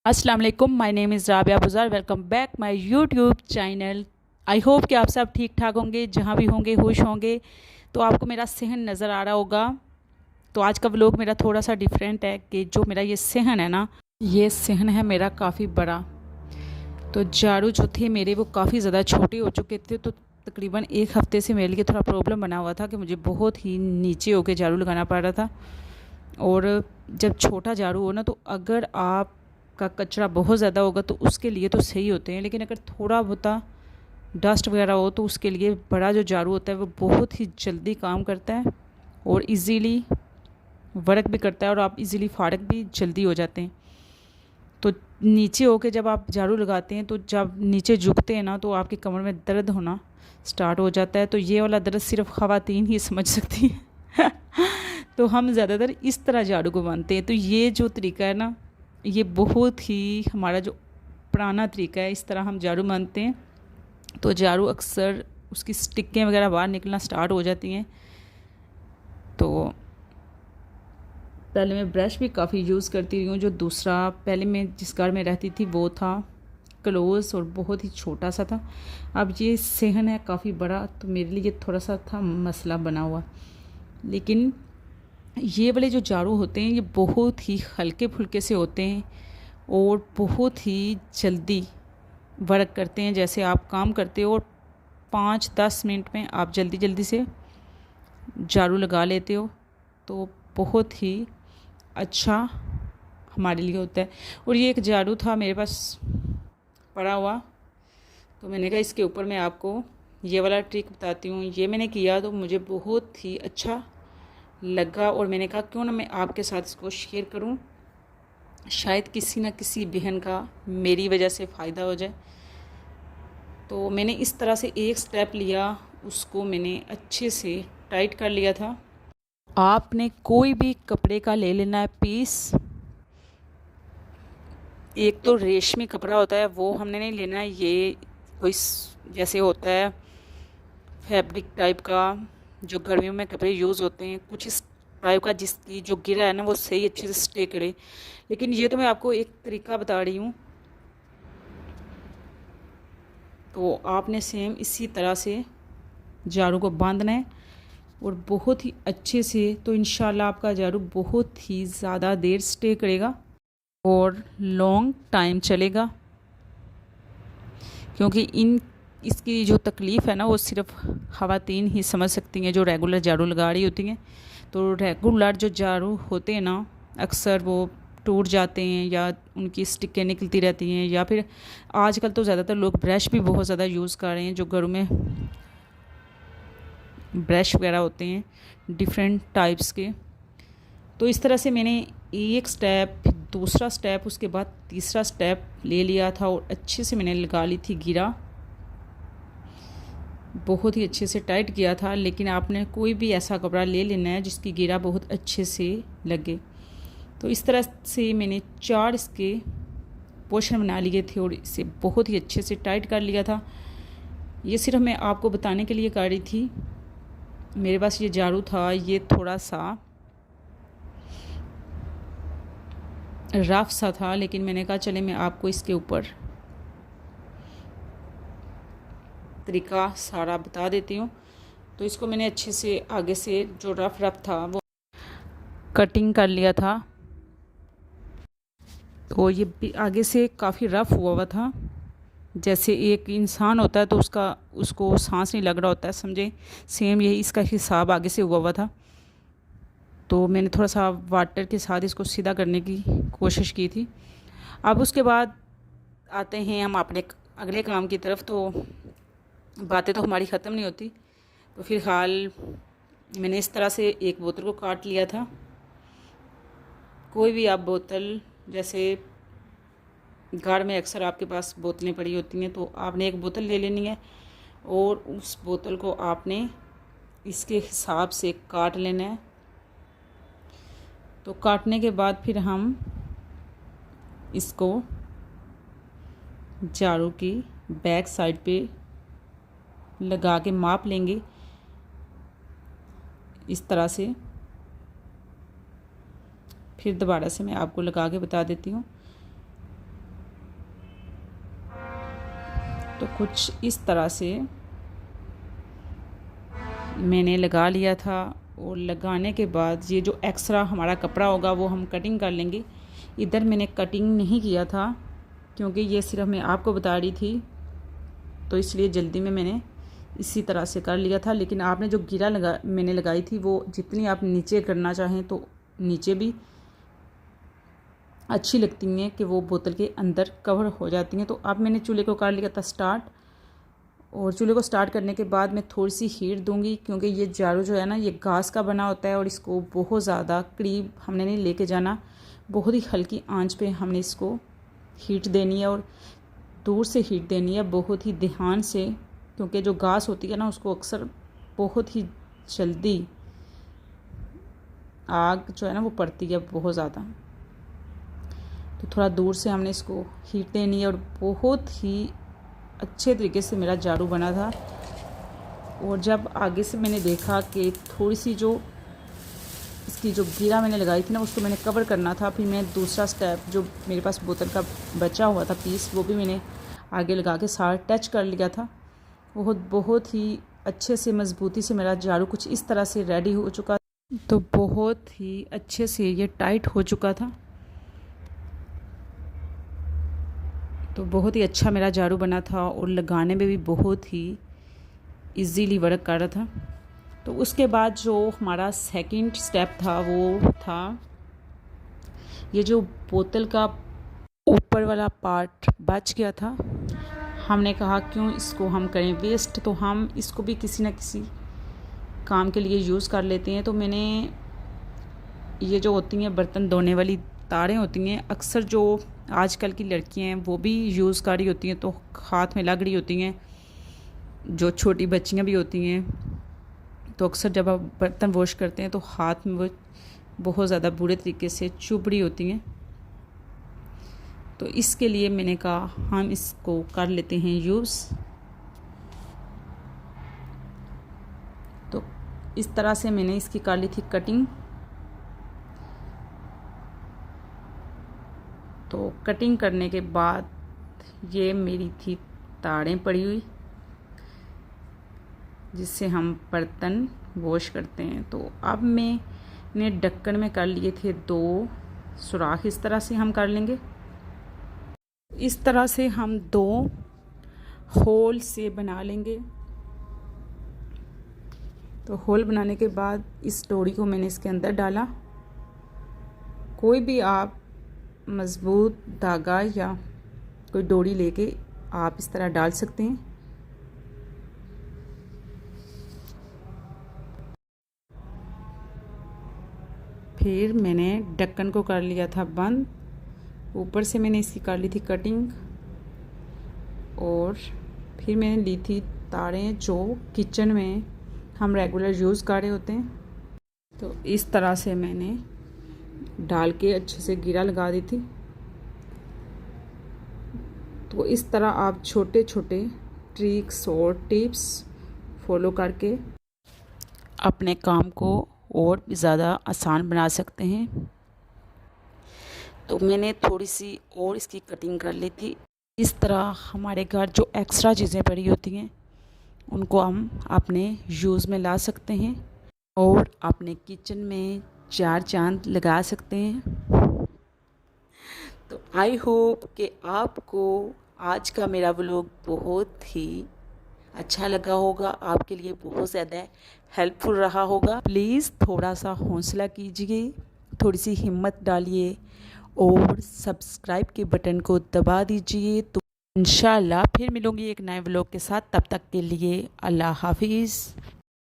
अस्सलाम वालेकुम, my name is Rabia Buzar. Welcome back my YouTube channel. I hope कि आप सब ठीक ठाक होंगे, जहाँ भी होंगे खुश होंगे। तो आपको मेरा सहन नज़र आ रहा होगा। तो आज का व्लॉग मेरा थोड़ा सा डिफरेंट है कि जो मेरा ये सहन है ना, ये सहन है मेरा काफ़ी बड़ा। तो झाड़ू जो थे मेरे वो काफ़ी ज़्यादा छोटे हो चुके थे। तो तकरीबन एक हफ़्ते से मेरे लिए थोड़ा प्रॉब्लम बना हुआ था कि मुझे बहुत ही नीचे होकर झाड़ू लगाना पड़ रहा था। और जब छोटा झाड़ू हो ना, तो अगर आप का कचरा बहुत ज़्यादा होगा तो उसके लिए तो सही होते हैं, लेकिन अगर थोड़ा बहुत डस्ट वगैरह हो तो उसके लिए बड़ा जो झाड़ू होता है वो बहुत ही जल्दी काम करता है और इजीली वर्क भी करता है और आप इजीली फारग भी जल्दी हो जाते हैं। तो नीचे होके जब आप झाड़ू लगाते हैं तो जब नीचे झुकते हैं ना, तो आपकी कमर में दर्द होना स्टार्ट हो जाता है। तो ये वाला दर्द सिर्फ ख़वातीन ही समझ सकती हैं। तो हम ज़्यादातर इस तरह झाड़ू को मानते हैं। तो ये जो तरीका है ना, ये बहुत ही हमारा जो पुराना तरीका है, इस तरह हम झाड़ू मानते हैं। तो झाड़ू अक्सर उसकी स्टिकें वगैरह बाहर निकलना स्टार्ट हो जाती हैं। तो पहले मैं ब्रश भी काफ़ी यूज़ करती रही हूँ। जो दूसरा पहले मैं जिस घर में रहती थी वो था क्लोज़ और बहुत ही छोटा सा था। अब ये सहन है काफ़ी बड़ा, तो मेरे लिए थोड़ा सा था मसला बना हुआ। लेकिन ये वाले जो झाड़ू होते हैं ये बहुत ही हल्के फुल्के से होते हैं और बहुत ही जल्दी वर्क करते हैं। जैसे आप काम करते हो और 5-10 मिनट में आप जल्दी जल्दी से झाड़ू लगा लेते हो, तो बहुत ही अच्छा हमारे लिए होता है। और ये एक झाड़ू था मेरे पास पड़ा हुआ, तो मैंने कहा इसके ऊपर मैं आपको ये वाला ट्रिक बताती हूँ। ये मैंने किया तो मुझे बहुत ही अच्छा लगा और मैंने कहा क्यों ना मैं आपके साथ इसको शेयर करूं, शायद किसी न किसी बहन का मेरी वजह से फ़ायदा हो जाए। तो मैंने इस तरह से एक स्टेप लिया, उसको मैंने अच्छे से टाइट कर लिया था। आपने कोई भी कपड़े का ले लेना है पीस। एक तो रेशमी कपड़ा होता है वो हमने नहीं लेना है, ये कोई जैसे होता है फैब्रिक टाइप का जो गर्मियों में कपड़े यूज़ होते हैं, कुछ इस टाइप का जिसकी जो गिरा है ना वो सही अच्छे से स्टे करे। लेकिन ये तो मैं आपको एक तरीका बता रही हूँ। तो आपने सेम इसी तरह से झाड़ू को बांधना है और बहुत ही अच्छे से, तो इंशाल्लाह आपका झाड़ू बहुत ही ज़्यादा देर स्टे करेगा और लॉन्ग टाइम चलेगा। क्योंकि इसकी जो तकलीफ़ है ना वो सिर्फ ख़वातीन ही समझ सकती हैं जो रेगुलर झाड़ू लगा रही होती हैं। तो रेगुलर जो झाड़ू होते हैं ना, अक्सर वो टूट जाते हैं या उनकी स्टिकें निकलती रहती हैं, या फिर आजकल तो ज़्यादातर लोग ब्रश भी बहुत ज़्यादा यूज़ कर रहे हैं। जो घरों में ब्रश वगैरह होते हैं डिफरेंट टाइप्स के। तो इस तरह से मैंने एक स्टेप, फिर दूसरा स्टेप, उसके बाद तीसरा स्टेप ले लिया था और अच्छे से मैंने लगा ली थी गिरा, बहुत ही अच्छे से टाइट किया था। लेकिन आपने कोई भी ऐसा कपड़ा ले लेना है जिसकी गिरा बहुत अच्छे से लगे। तो इस तरह से मैंने 4 इसके पोर्शन बना लिए थे और इसे बहुत ही अच्छे से टाइट कर लिया था। ये सिर्फ मैं आपको बताने के लिए कर रही थी। मेरे पास ये झाड़ू था, ये थोड़ा सा रफ सा था, लेकिन मैंने कहा चले मैं आपको इसके ऊपर तरीका सारा बता देती हूँ। तो इसको मैंने अच्छे से आगे से जो रफ था वो कटिंग कर लिया था। तो ये भी आगे से काफ़ी रफ़ हुआ हुआ था, जैसे एक इंसान होता है तो उसको सांस नहीं लग रहा होता है, समझे। सेम यही इसका हिसाब आगे से हुआ हुआ था। तो मैंने थोड़ा सा वाटर के साथ इसको सीधा करने की कोशिश की थी। अब उसके बाद आते हैं हम अपने अगले काम की तरफ। तो बातें तो हमारी ख़त्म नहीं होती। तो फ़िलहाल मैंने इस तरह से एक बोतल को काट लिया था। कोई भी आप बोतल, जैसे घर में अक्सर आपके पास बोतलें पड़ी होती हैं, तो आपने एक बोतल ले लेनी है और उस बोतल को आपने इसके हिसाब से काट लेना है। तो काटने के बाद फिर हम इसको झाड़ू की बैक साइड पे लगा के माप लेंगे इस तरह से। फिर दोबारा से मैं आपको लगा के बता देती हूँ। तो कुछ इस तरह से मैंने लगा लिया था। और लगाने के बाद ये जो एक्स्ट्रा हमारा कपड़ा होगा वो हम कटिंग कर लेंगे। इधर मैंने कटिंग नहीं किया था क्योंकि ये सिर्फ मैं आपको बता रही थी, तो इसलिए जल्दी में मैंने इसी तरह से कर लिया था। लेकिन आपने जो गिरा मैंने लगाई थी वो जितनी आप नीचे करना चाहें तो नीचे भी अच्छी लगती हैं कि वो बोतल के अंदर कवर हो जाती हैं। तो अब मैंने चूल्हे को कर लिया था स्टार्ट, और चूल्हे को स्टार्ट करने के बाद मैं थोड़ी सी हीट दूंगी क्योंकि ये झाड़ू जो है ना ये घास का बना होता है और इसको बहुत ज़्यादा करीब हमने नहीं लेके जाना, बहुत ही हल्की आंच पे हमने इसको हीट देनी है और दूर से हीट देनी है, बहुत ही ध्यान से, क्योंकि जो घास होती है ना उसको अक्सर बहुत ही जल्दी आग जो है ना वो पड़ती है बहुत ज़्यादा। तो थोड़ा दूर से हमने इसको हीट देनी है और बहुत ही अच्छे तरीके से मेरा झाड़ू बना था। और जब आगे से मैंने देखा कि थोड़ी सी जो इसकी जो गिरा मैंने लगाई थी ना उसको मैंने कवर करना था, फिर मैं दूसरा स्टेप जो मेरे पास बोतल का बचा हुआ था पीस वो भी मैंने आगे लगा के सारा टच कर लिया था। बहुत ही अच्छे से मज़बूती से मेरा झाड़ू कुछ इस तरह से रेडी हो चुका, तो बहुत ही अच्छे से ये टाइट हो चुका था। तो बहुत ही अच्छा मेरा झाड़ू बना था और लगाने में भी बहुत ही इजीली वर्क कर रहा था। तो उसके बाद जो हमारा सेकंड स्टेप था वो था ये जो बोतल का ऊपर वाला पार्ट बच गया था, हमने कहा क्यों इसको हम करें वेस्ट, तो हम इसको भी किसी न किसी काम के लिए यूज़ कर लेते हैं। तो मैंने ये जो होती हैं बर्तन धोने वाली तारें होती हैं, अक्सर जो आजकल की लड़कियां हैं वो भी यूज़ कर रही होती हैं, तो हाथ में लग रही होती हैं, जो छोटी बच्चियां भी होती हैं, तो अक्सर जब आप बर्तन वॉश करते हैं तो हाथ में वो बहुत ज़्यादा बुरे तरीके से चुभ रही होती हैं। तो इसके लिए मैंने कहा हम इसको कर लेते हैं यूज़। तो इस तरह से मैंने इसकी कर ली थी कटिंग। तो कटिंग करने के बाद ये मेरी थी तारें पड़ी हुई जिससे हम बर्तन वॉश करते हैं। तो अब मैंने ढक्कन में कर लिए थे 2 सुराख, इस तरह से हम कर लेंगे। इस तरह से हम 2 होल से बना लेंगे। तो होल बनाने के बाद इस डोरी को मैंने इसके अंदर डाला। कोई भी आप मज़बूत धागा या कोई डोरी लेके आप इस तरह डाल सकते हैं। फिर मैंने ढक्कन को कर लिया था बंद, ऊपर से मैंने इसकी कर ली थी कटिंग, और फिर मैंने ली थी तारें जो किचन में हम रेगुलर यूज़ कर रहे होते हैं। तो इस तरह से मैंने डाल के अच्छे से गिरा लगा दी थी। तो इस तरह आप छोटे छोटे ट्रिक्स और टिप्स फॉलो करके अपने काम को और भी ज़्यादा आसान बना सकते हैं। तो मैंने थोड़ी सी और इसकी कटिंग कर ली थी। इस तरह हमारे घर जो एक्स्ट्रा चीज़ें पड़ी होती हैं उनको हम अपने यूज़ में ला सकते हैं और अपने किचन में 4 चांद लगा सकते हैं। तो आई होप कि आपको आज का मेरा व्लॉग बहुत ही अच्छा लगा होगा, आपके लिए बहुत ज़्यादा हेल्पफुल रहा होगा। प्लीज़ थोड़ा सा हौसला कीजिए, थोड़ी सी हिम्मत डालिए और सब्सक्राइब के बटन को दबा दीजिए। तो इंशाल्लाह फिर मिलूँगी एक नए व्लॉग के साथ। तब तक के लिए अल्लाह हाफिज़।